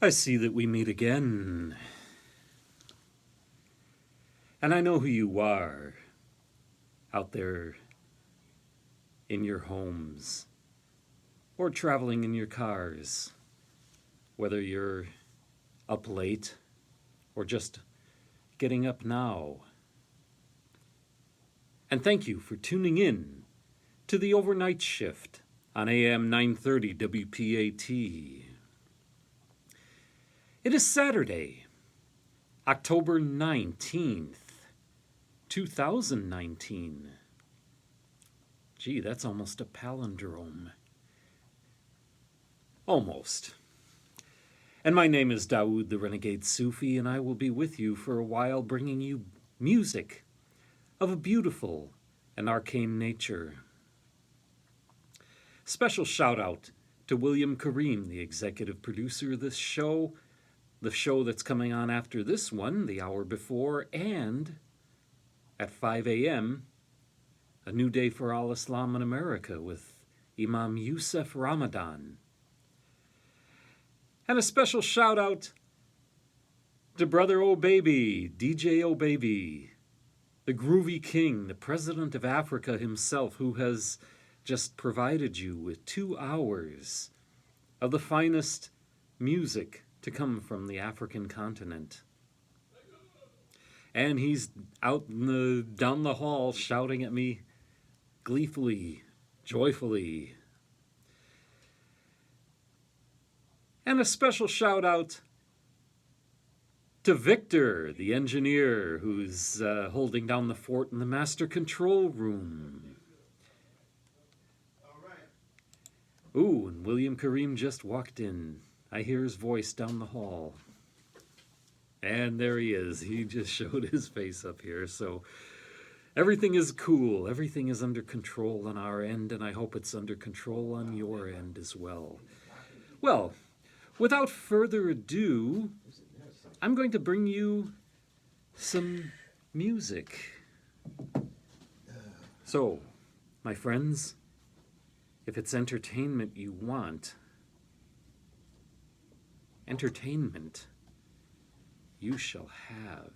I see that we meet again. And I know who you are out there in your homes or traveling in your cars, whether you're up late or just getting up now. And thank you for tuning in to the overnight shift on AM 930 WPAT. It is Saturday, October 19th, 2019. Gee, that's almost a palindrome. Almost. And my name is Dawoud the Renegade Sufi, and I will be with you for a while bringing you music of a beautiful and arcane nature. Special shout out to William Kareem, the executive producer of this show, the show that's coming on after this one, the hour before, and at 5 a.m., A New Day for All Islam in America with Imam Youssef Ramadan. And a special shout out to Brother Oh Baby, DJ Oh Baby, the Groovy King, the President of Africa himself, who has just provided you with 2 hours of the finest music to come from the African continent. And he's out down the hall shouting at me gleefully, joyfully. And a special shout out to Victor, the engineer, who's holding down the fort in the master control room. Ooh, and William Kareem just walked in. I hear his voice down the hall. And there he is. He just showed his face up here. So everything is cool. Everything is under control on our end, and I hope it's under control on your end as well. Well, without further ado, I'm going to bring you some music. So, my friends, if it's entertainment you want, entertainment you shall have.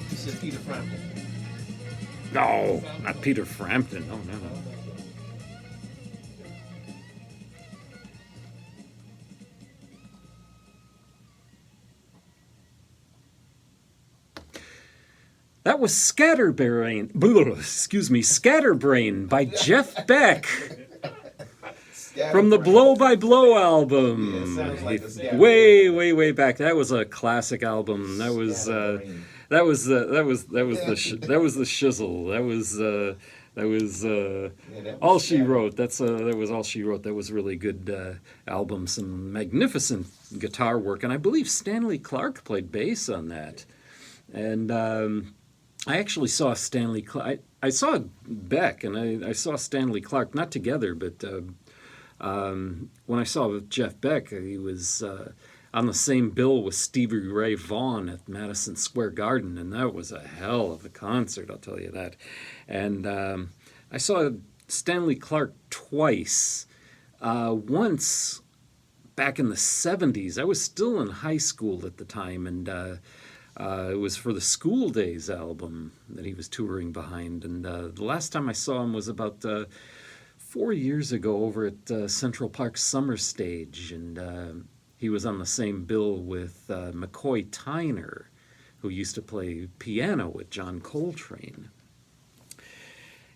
This is Peter Frampton. No, not Peter Frampton. Oh, no. That was Scatterbrain by Jeff Beck from the Blow by Blow album. Yeah, sounds like a way back. That was a classic album. That was the shizzle. That was All She Wrote. That was All She Wrote. That was a really good album. Some magnificent guitar work, and I believe Stanley Clarke played bass on that. And I actually saw Stanley Clarke. I saw Beck, and I saw Stanley Clarke, not together, but when I saw Jeff Beck, he was on the same bill with Stevie Ray Vaughan at Madison Square Garden, and that was a hell of a concert, I'll tell you that. And I saw Stanley Clarke twice. Once back in the 70s. I was still in high school at the time, and it was for the School Days album that he was touring behind. And the last time I saw him was about 4 years ago over at Central Park Summer Stage, and he was on the same bill with McCoy Tyner, who used to play piano with John Coltrane.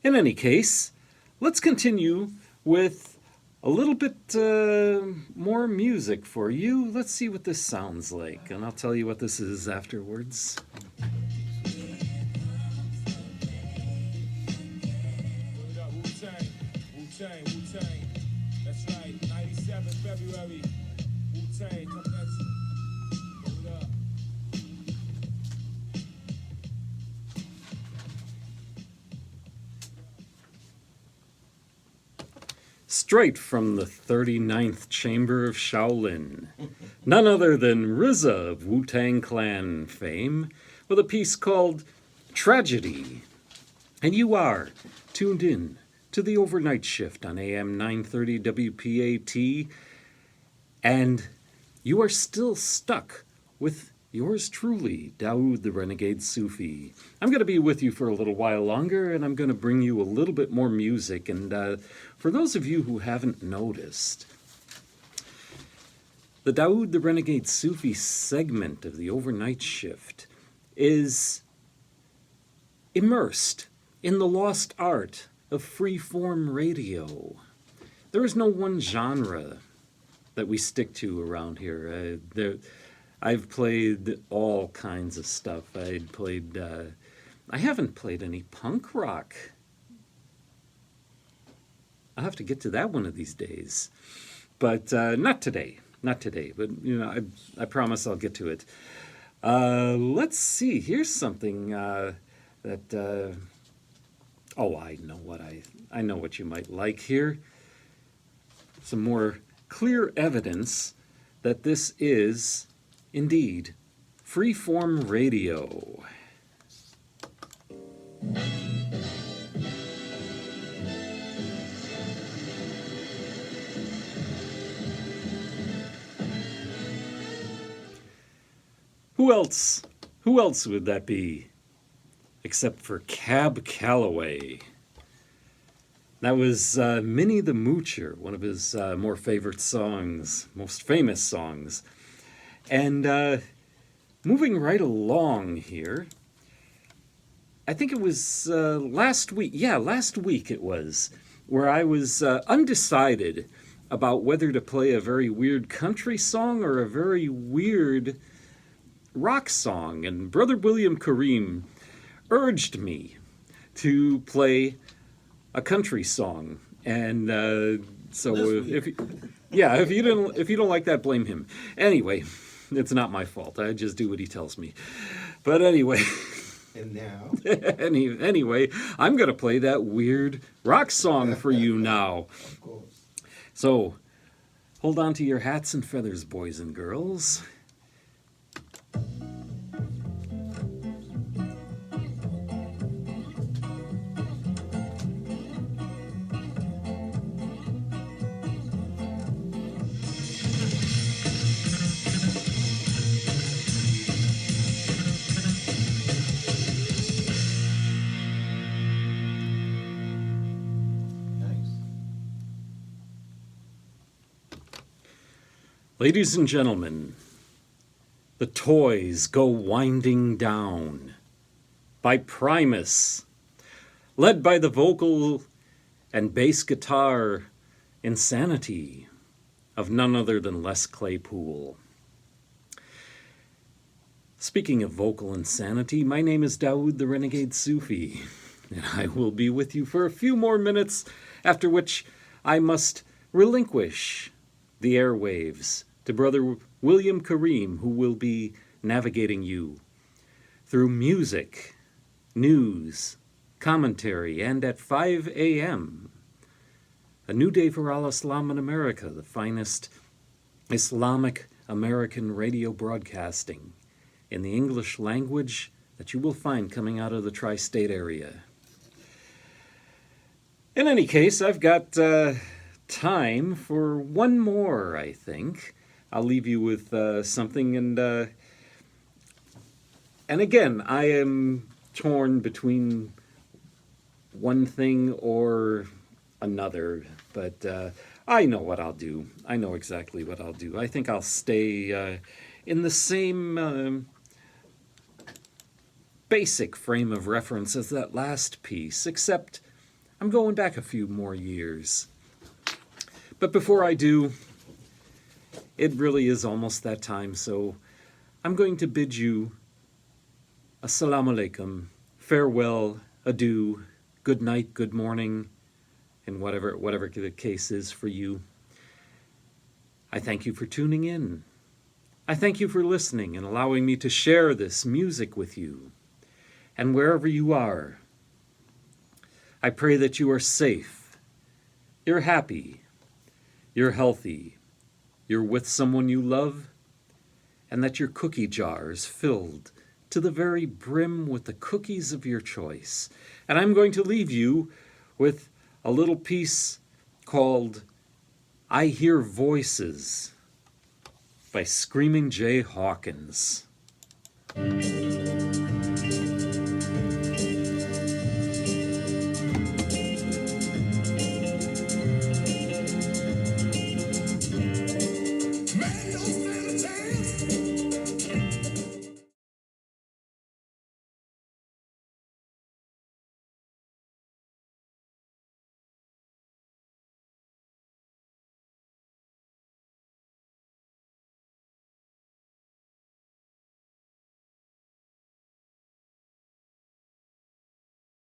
In any case, let's continue with a little bit more music for you. Let's see what this sounds like, and I'll tell you what this is afterwards. Wu-Tang. That's right, 97 February. Wu-Tang, come at you. Hold up. straight from the 39th chamber of Shaolin. None other than RZA of Wu-Tang Clan fame, with a piece called Tragedy. And you are tuned in to the overnight shift on AM 930 WPAT, and you are still stuck with yours truly, Dawoud the Renegade Sufi. I'm going to be with you for a little while longer, and I'm going to bring you a little bit more music. And for those of you who haven't noticed, the Dawoud the Renegade Sufi segment of the overnight shift is immersed in the lost art of free-form radio. There is no one genre that we stick to around here. I've played all kinds of stuff. I haven't played any punk rock. I'll have to get to that one of these days. But not today. Not today. But, I promise I'll get to it. Let's see. Here's something that... I know what you might like here. Some more clear evidence that this is, indeed, free-form radio. Who else would that be? Except for Cab Calloway. That was Minnie the Moocher, one of his more favorite songs, most famous songs. And moving right along here, I think it was last week. Yeah, last week it was, where I was undecided about whether to play a very weird country song or a very weird rock song. And Brother William Kareem urged me to play a country song, and so if you don't like that, blame him. Anyway, it's not my fault. I just do what he tells me. But anyway, And now, anyway, I'm gonna play that weird rock song for you now. of course. So hold on to your hats and feathers, boys and girls. Ladies and gentlemen, The Toys Go Winding Down by Primus, led by the vocal and bass guitar insanity of none other than Les Claypool. Speaking of vocal insanity, my name is Dawoud the Renegade Sufi, and I will be with you for a few more minutes, after which I must relinquish the airwaves to Brother William Kareem, who will be navigating you through music, news, commentary, and at 5 a.m., a new day for Al Islam in America, the finest Islamic American radio broadcasting in the English language that you will find coming out of the tri-state area. In any case, I've got time for one more, I think. I'll leave you with something, and again, I am torn between one thing or another, but I know what I'll do. I know exactly what I'll do. I think I'll stay in the same basic frame of reference as that last piece, except I'm going back a few more years. But before I do, it really is almost that time, so I'm going to bid you assalamu alaikum, farewell, adieu, good night, good morning, and whatever the case is for you. I thank you for tuning in. I thank you for listening and allowing me to share this music with you. And wherever you are, I pray that you are safe, you're happy, you're healthy, you're with someone you love, and that your cookie jar is filled to the very brim with the cookies of your choice. And I'm going to leave you with a little piece called I Hear Voices by Screaming Jay Hawkins.